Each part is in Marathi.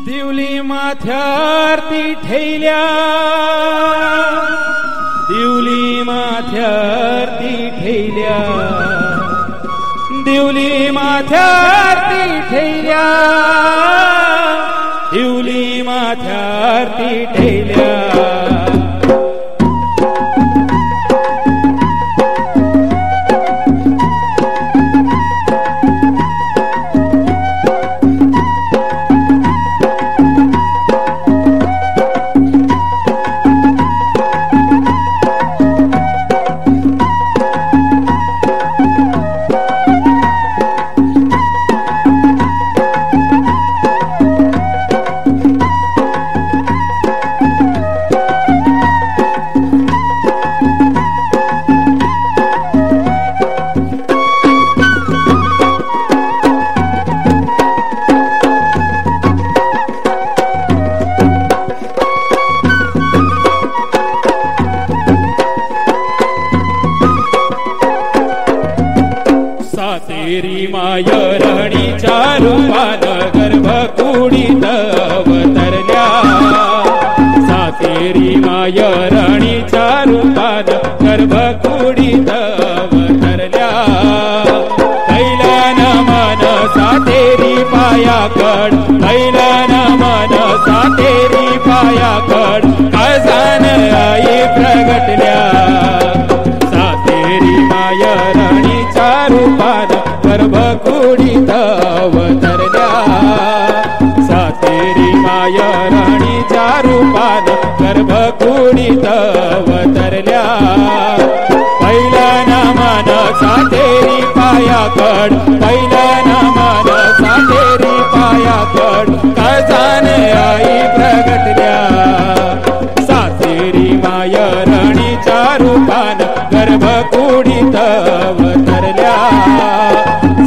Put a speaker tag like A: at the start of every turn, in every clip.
A: दिवली माथ्यारती ठेल्या, दिवली माथ्यारती ठेल्या, दिवली माथ्यारती ठेल्या, दिवली माथ्यारती ठेल्या। सातेरी मायरणीच्या रूपानं गर्भकुडीत अवतरल्या, सातेरी मायरणीच्या रूपानं गर्भकुडीत अवतरल्या। पहिल्यान मन सातेरी पायाकड, पहिल्यान मन सातेरी पायाकड, काळजान आई प्रगटल्या। सातेरी मायरणीच्या रूपानं गर्भकुडीत अवतरल्या, सातेरी मायरणीच्या रूपानं गर्भकुडीत अवतरल्या। पहिल्यान मन सातेरी पायाकड, पहिल्यान मन सातेरी पायाकड, काळजान आई प्रगटल्या। सातेरी मायरणीच्या रूपानं गर्भकुडीत अवतरल्या,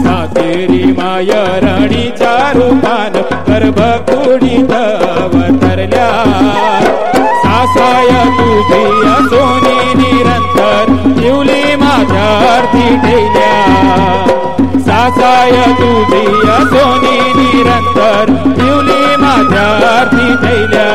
A: सातेरी मायरणीच्या रूपानं गर्भकुडीत अवतरल्या। सासाय तुझी असोनी निरंतर, दिवली माझ्यावरती ठेल्या, सासाय तुझी असोनी निरंतर, दिवली माझ्यावरती ठेल्या।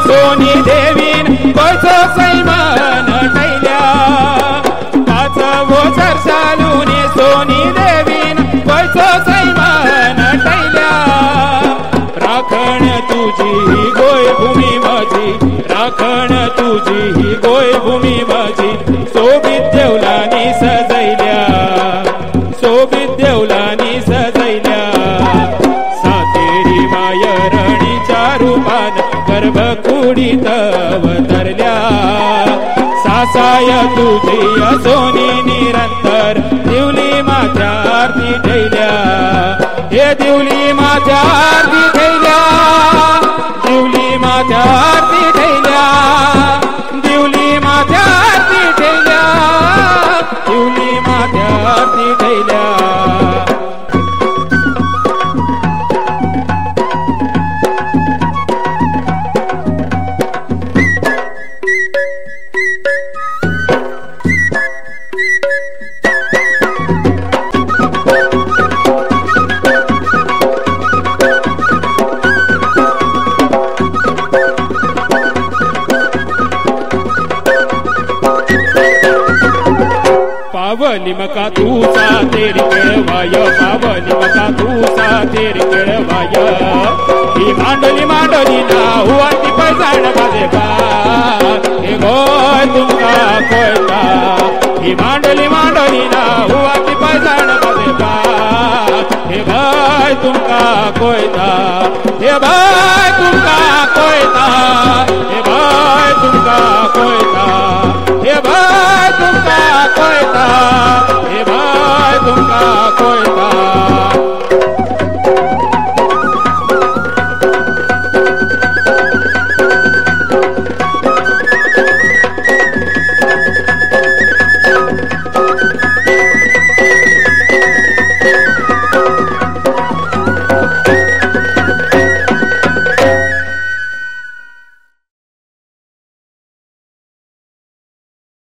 A: सोनी देवीन पैसो सैमान ठैल्या, पाच बोचर सालूने सोनी देवीन पैसो सैमान ठैल्या। राखण तुझी ही गोय भूमी माझी, राखण तुझी ही गोय भूमी माझी, सोबीत देवलानी सजैल्या, सोबीत देवलानी सजैल्या। सातेरी मायरणीच्या रूपानं गर्भकुडीत अवतरल्या, सासाय तुझी असोनी निरंतर, दिवली माझ्यावरती ठेल्या, हे दिवली माझ्यावरती ठेल्या, दिवली माझ्यावरती ठेल्या, दिवली माझ्यावरती ठेल्या, दिवली माझ्यावरती ठेल्या। पावली मका तू सातेरी केळवाय, पावली मका तू सातेरी केळवाय। ही मांडली मांडली ना हुवाती पैजाण माझे बा, हे गोय तुमका कोयता। ही मांडली मांडली ना हुवाती पैजाण माझे बा, हे गोय तुमका कोयता। कविता हे बाय तुमका